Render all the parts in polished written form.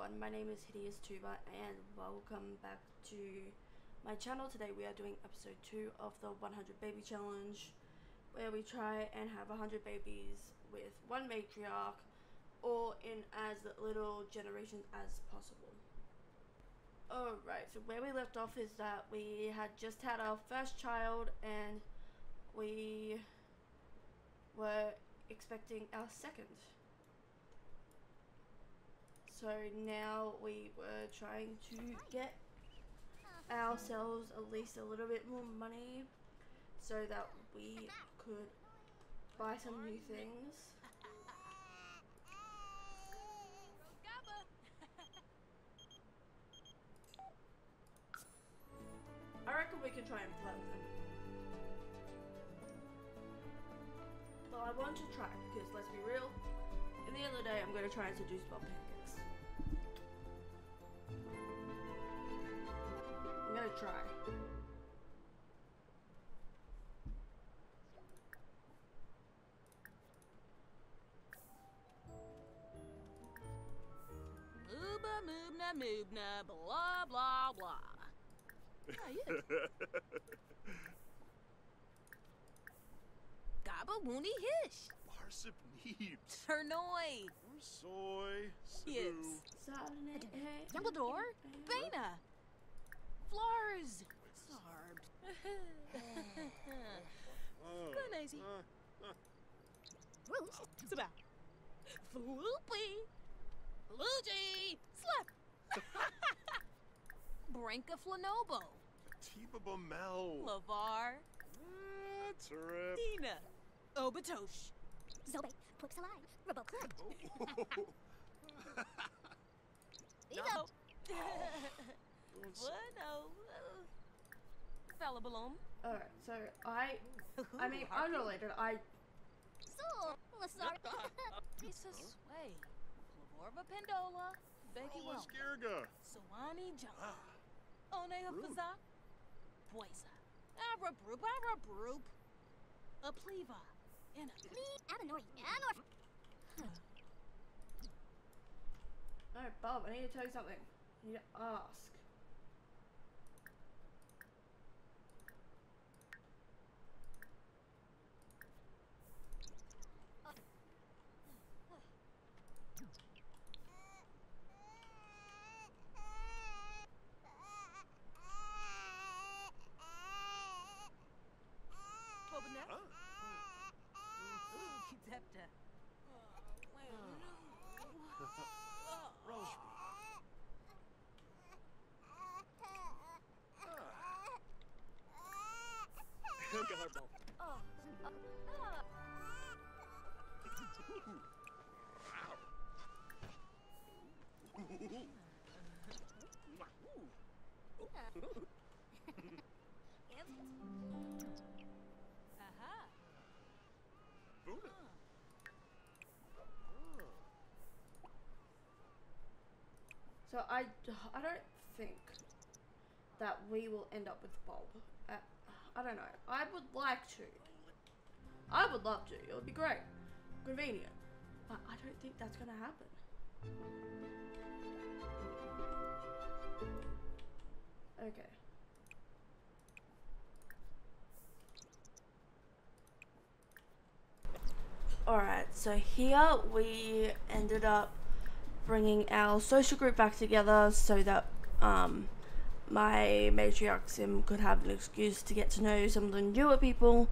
everyone, my name is Hideous Tuber and welcome back to my channel. Today we are doing episode 2 of the 100 baby challenge, where we try and have 100 babies with one matriarch or in as little generations as possible. Alright, so where we left off is that we had just had our first child and we were expecting our second. So now we were trying to get ourselves at least a little bit more money so that we could buy some new things. I reckon we can try and flirt with them. Well, I want to try because let's be real, in the other day I'm going to try and seduce Bob Pancakes. I'm gonna try. Mooba moobna moobna blah blah blah. Yeah. Gabba woony hish. Marsip neebs. Ternoi. Soy. Yes. Dumbledore. Bana. Flars. Sarbed. Good easy. Bruce. Saba. Floopy. Luigi. Slap. Branka Flanobo. Tiba Bamel. Lavar. Trip. Dina. Obatosh. Zobe, Puxalai, Rubbo Club. No. Bueno. Fallabaloom. Alright, so I mean, unrelated, So, sorry. Lisa Sway. Flavorva Pendola. Becky Rolla Wells. Skirga. Sawani John. One Hufaza. Poisa. Arabroop. A Pleva. And a Me, Abenori, and Alright, Bob, I need to tell you something. I need to ask. Zepta. So I don't think that we will end up with Bob. I don't know. I would like to. I would love to. It would be great. Convenient. But I don't think that's gonna happen. Okay. Alright, so here we ended up bringing our social group back together so that my matriarch Sim could have an excuse to get to know some of the newer people,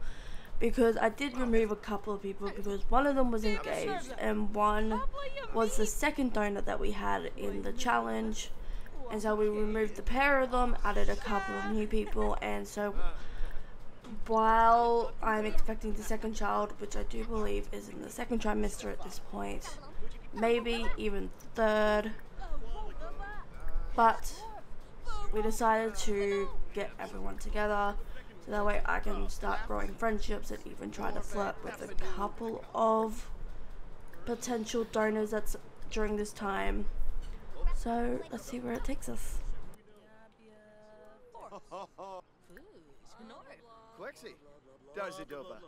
because I did remove a couple of people because one of them was engaged and one was the second donor that we had in the challenge, and so we removed the pair of them, added a couple of new people, and so while I'm expecting the second child, which I do believe is in the second trimester at this point, maybe even third, but we decided to get everyone together so that way I can start growing friendships and even try to flirt with a couple of potential donors that's during this time. So let's see where it takes us. Quexi. Does it, Doba?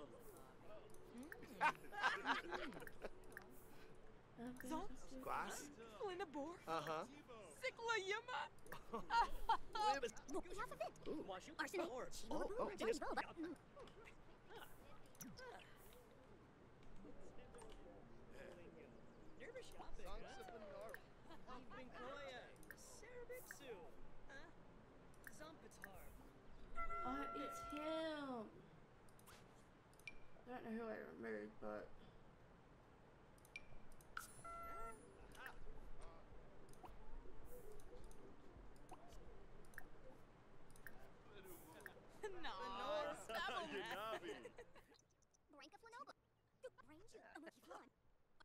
Glass? Lina Bor. Uh-huh. Sikla Yama. Arsenic. Oh. Oh, it's him. I don't know who I removed, but No, stop him. Yanabi. Branka Flanoba. Range you. Amukiflon.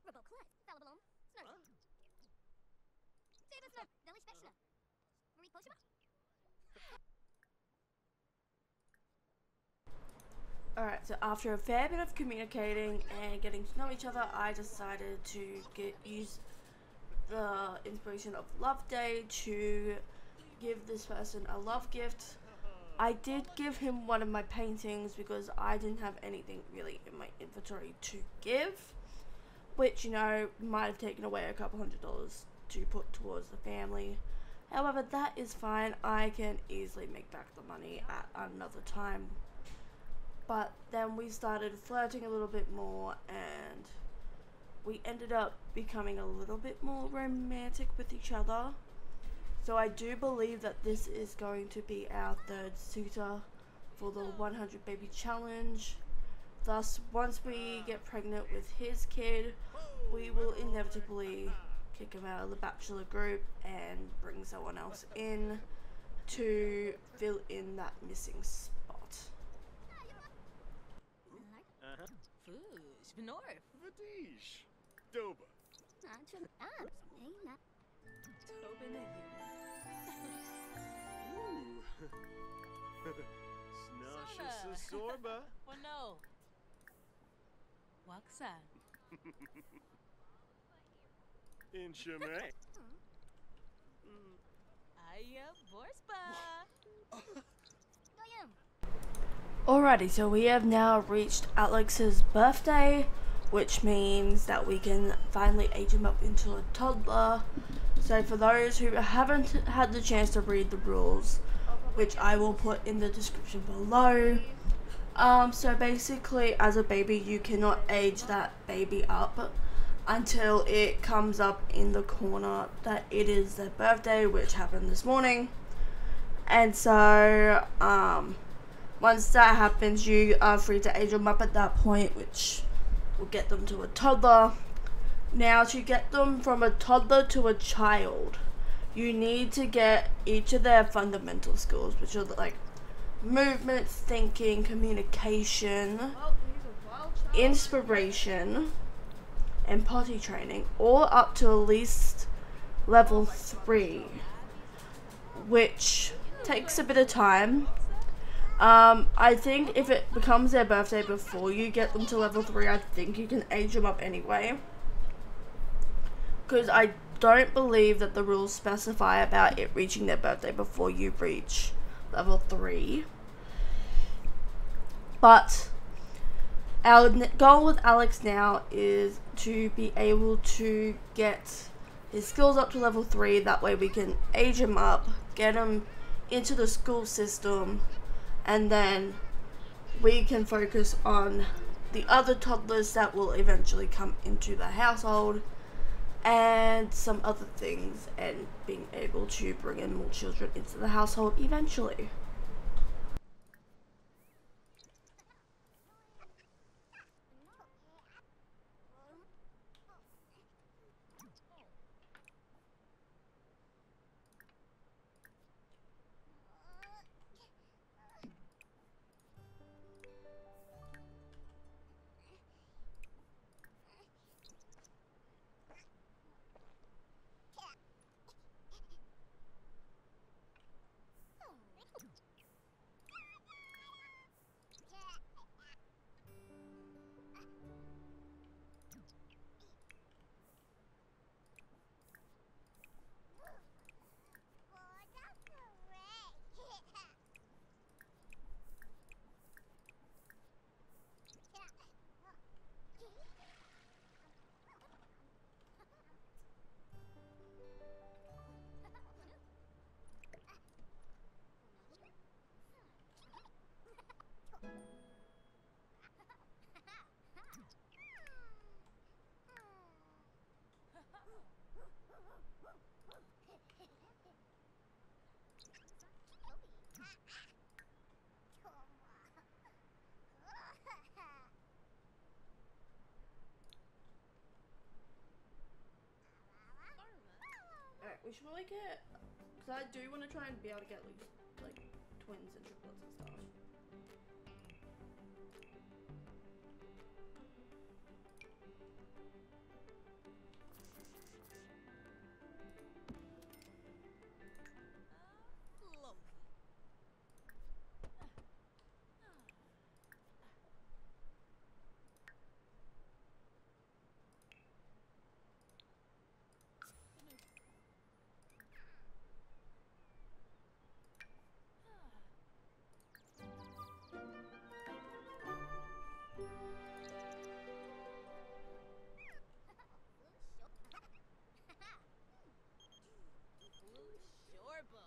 Roboclet. Falabalom. Snurf. Davis Snurf. Deli Spectra. Marie Poshima. alright, so after a fair bit of communicating and getting to know each other, I decided to use the inspiration of Love Day to give this person a love gift. I did give him one of my paintings because I didn't have anything really in my inventory to give, which, you know, might have taken away a couple $100 to put towards the family. However, that is fine. I can easily make back the money at another time. But then we started flirting a little bit more, and we ended up becoming a little bit more romantic with each other. So I do believe that this is going to be our third suitor for the 100 baby challenge. Thus, once we get pregnant with his kid, we will inevitably kick him out of the bachelor group and bring someone else in to fill in that missing spot. Foosh, Benorf. Vadish. Doba. Ooh. Snasha Sorba. Wano. Waksa. In Shemay. Aya Borspa. Alrighty, so we have now reached Alex's birthday, which means that we can finally age him up into a toddler. So for those who haven't had the chance to read the rules, which I will put in the description below, so basically as a baby you cannot age that baby up until it comes up in the corner that it is their birthday, which happened this morning. And so once that happens, you are free to age them up at that point, which will get them to a toddler. Now, to get them from a toddler to a child, you need to get each of their fundamental skills, which are like movement, thinking, communication, inspiration, and potty training, all up to at least level 3, which takes a bit of time. I think if it becomes their birthday before you get them to level 3, I think you can age them up anyway. Because I don't believe that the rules specify about it reaching their birthday before you reach level 3. But our goal with Alex now is to be able to get his skills up to level 3. That way we can age him up, get him into the school system, and then we can focus on the other toddlers that will eventually come into the household and some other things, and being able to bring in more children into the household eventually. Alright, we should probably get, because I do want to try and be able to get like twins and triplets and stuff. Shorba.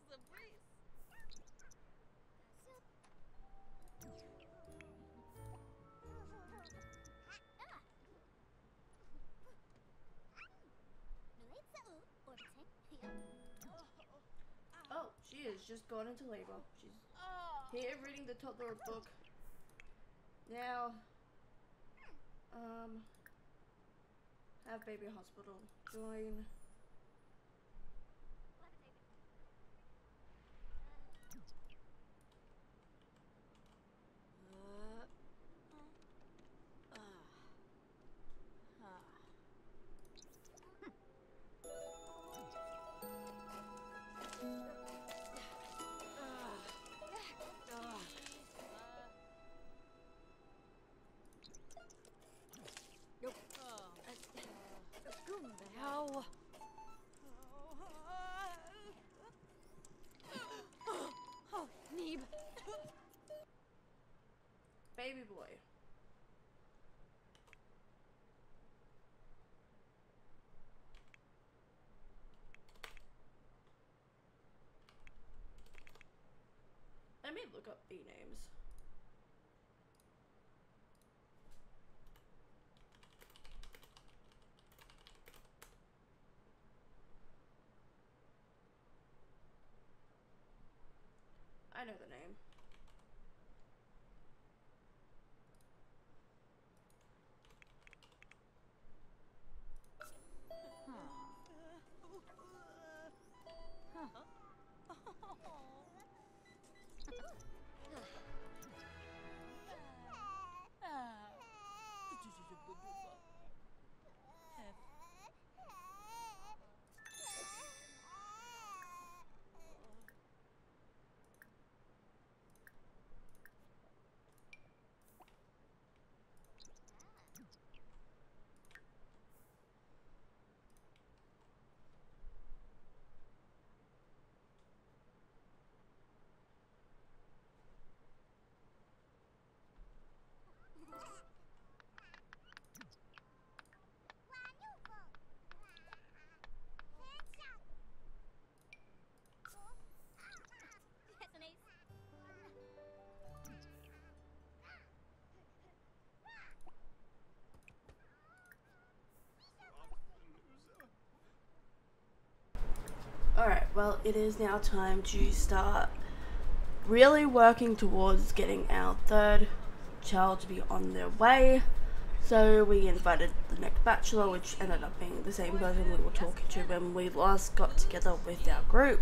Sabris. Oh, she is just gone into labor. She's here reading the toddler book. Now, have baby hospital. Join. Neeb. Baby boy. Let me look up B names. I know the name. Alright, well, it is now time to start really working towards getting our third child to be on their way. So we invited the next bachelor, which ended up being the same person we were talking to when we last got together with our group.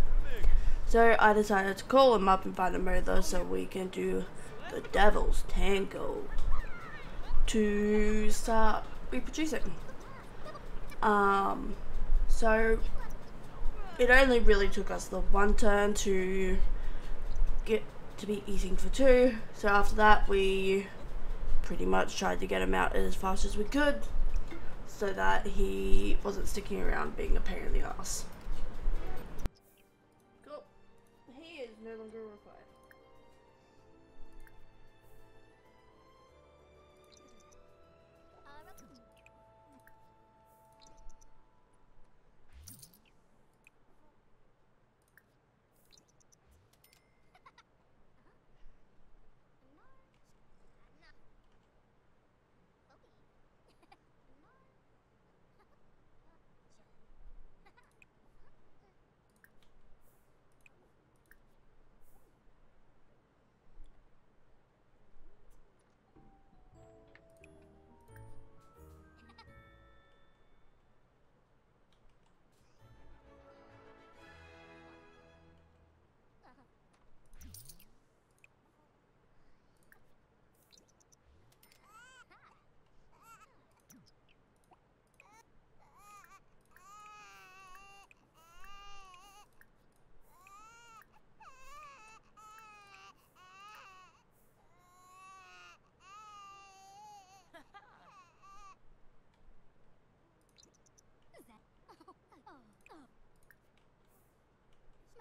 So I decided to call him up and find him over so we can do the Devil's Tango to start reproducing. So it only really took us the one turn to get to be eating for two. So after that, we pretty much tried to get him out as fast as we could so that he wasn't sticking around being a pain in the ass. Cool. He is no longer required.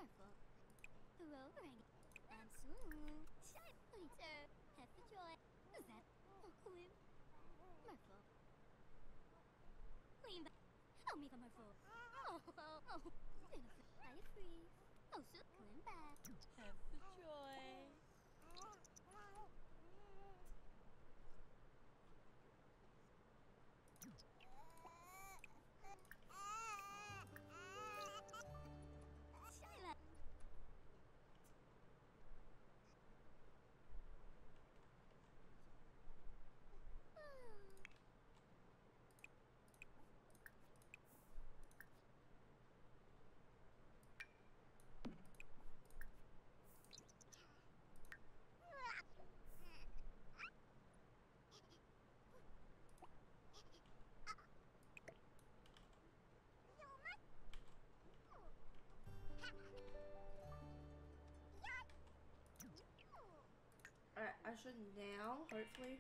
Merfolk. Roverang. And soon. Shy Liter. Hefty Joy. Zep. Quim. Merfolk. Lean back. Omega Merfolk. Oh. Benefit. I free. Oh, so Quim back. Have the joy. Shyla. Alright, I should now, hopefully,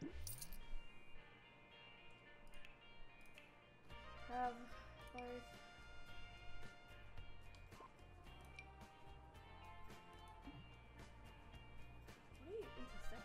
have both. What are you intersecting?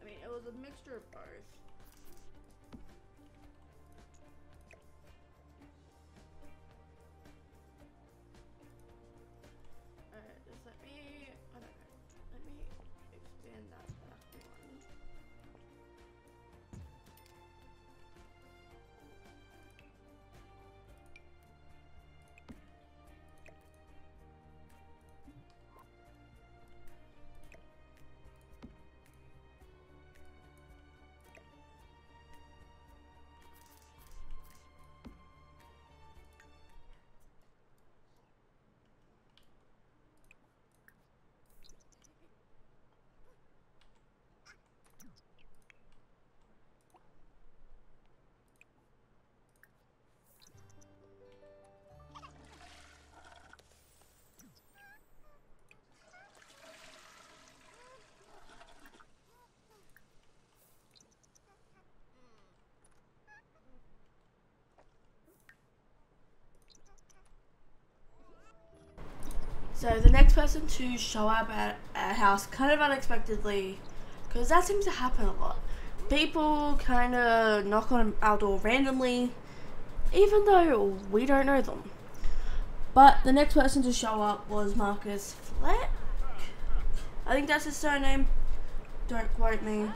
I mean, it was a mixture of both. Alright, just let me, I don't know, let me expand that back one. So the next person to show up at our house kind of unexpectedly, because that seems to happen a lot. People kind of knock on our door randomly, even though we don't know them. But the next person to show up was Marcus Fleck. I think that's his surname. Don't quote me.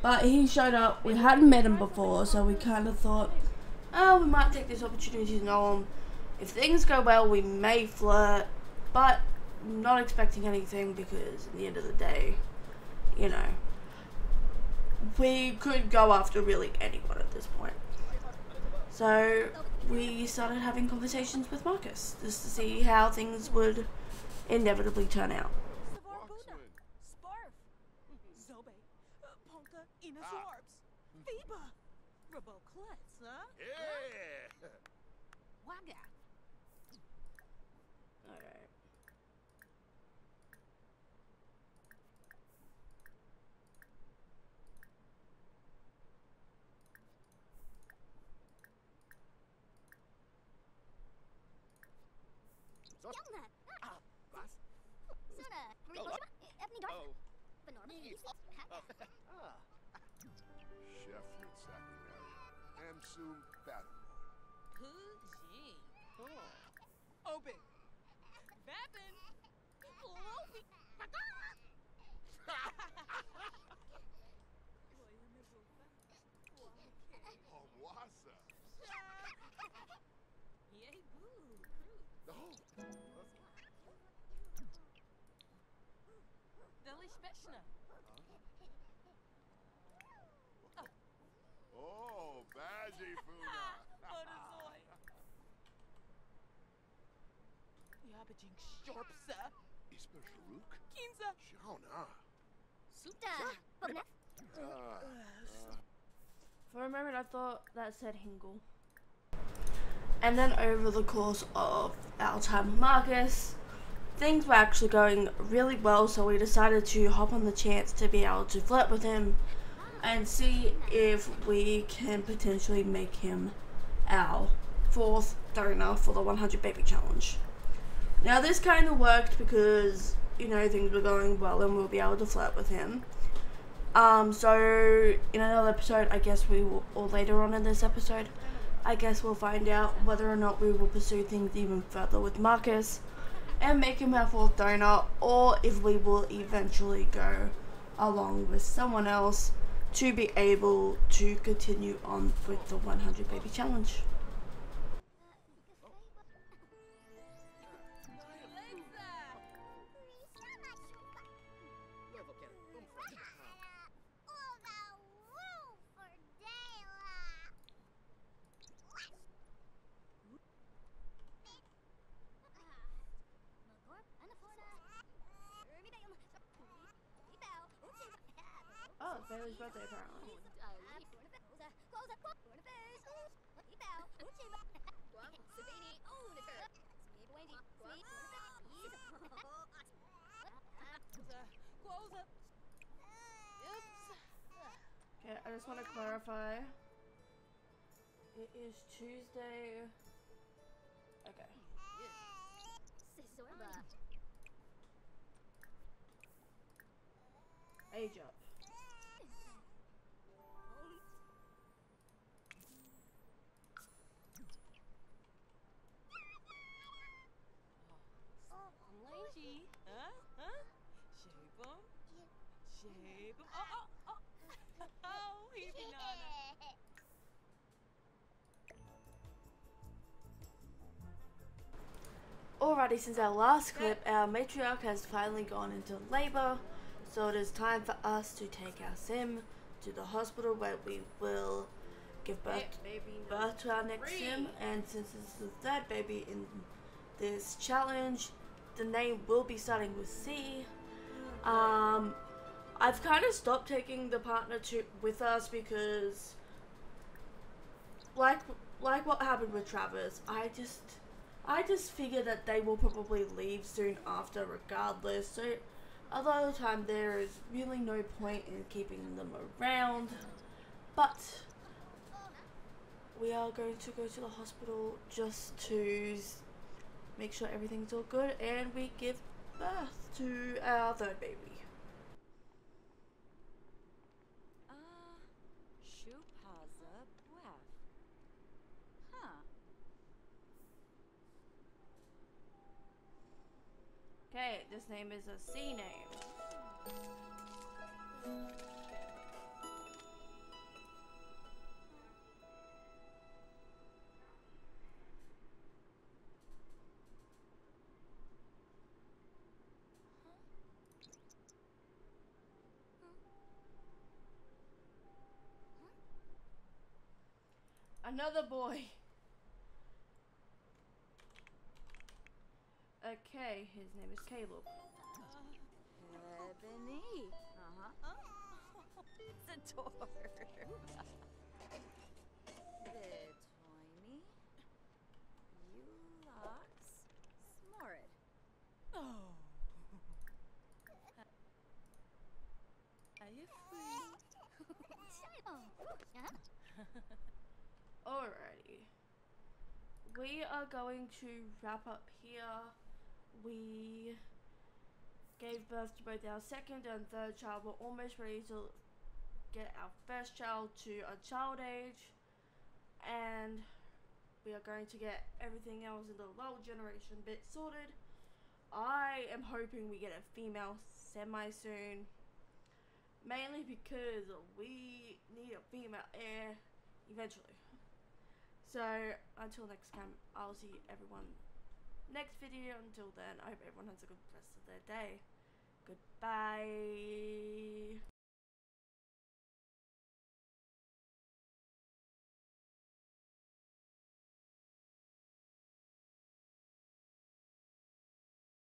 But he showed up. We hadn't met him before, so we kind of thought, oh, we might take this opportunity to know him. If things go well, we may flirt. But not expecting anything, because at the end of the day, you know, we could go after really anyone at this point. So we started having conversations with Marcus just to see how things would inevitably turn out. Savar Buddha. Sparf. Zobe. Ponka Inazorbs. Phoeba. Raboclets, huh? Yeah! Waga. Alright. Yelna. Was? Sona. Marie Oh, Boschma. Ebony Darth. Oh. Benorma. Me. Ah. Sheffield Zachariah. Amsum Fatima. Pujin. Oh. Obin. Vapin. Lofi. Hawassa. Yay, boo. No. Deli Spechna. Oh, Baji Funa. Butterzoy. Yabajing Shorpsa. Ispa Sharuk? Kinza. Shauna. Suta. For a moment, I thought that said Hingle. And then over the course of our time with Marcus, things were actually going really well, so we decided to hop on the chance to be able to flirt with him and see if we can potentially make him our 4th donor for the 100 baby challenge. Now this kind of worked because, you know, things were going well and we'll be able to flirt with him. So in another episode, I guess we will, or later on in this episode, I guess we'll find out whether or not we will pursue things even further with Marcus and make him our 4th donor, or if we will eventually go along with someone else to be able to continue on with the 100 baby challenge. Oh, it's Bailey's birthday apparently. Okay, I just want to clarify. It is Tuesday. Okay. Age up. Lazy. Huh? Shave 'em. Shave 'em. Oh, he be nana. Alrighty, since our last clip, our matriarch has finally gone into labor, so it is time for us to take our sim to the hospital where we will give birth to our next sim. And since this is the 3rd baby in this challenge, the name will be starting with C. I've kind of stopped taking the partner with us because, like what happened with Travis, I just figure that they will probably leave soon after regardless, so a lot of the time there is really no point in keeping them around. But we are going to go to the hospital just to make sure everything's all good and we give birth to our 3rd baby. Shupaza Bwaf. Huh. Okay, this name is a C name. Another boy. Okay, his name is Caleb. Ebony. Zator. Tiny. Ulax. Smart. Oh. Are you free? Alrighty. We are going to wrap up here. We gave birth to both our 2nd and 3rd child. We're almost ready to get our 1st child to a child age. And we are going to get everything else in the lower generation bit sorted. I am hoping we get a female semi soon. Mainly because we need a female heir eventually. So until next time, I'll see everyone next video. Until then, I hope everyone has a good rest of their day. Goodbye.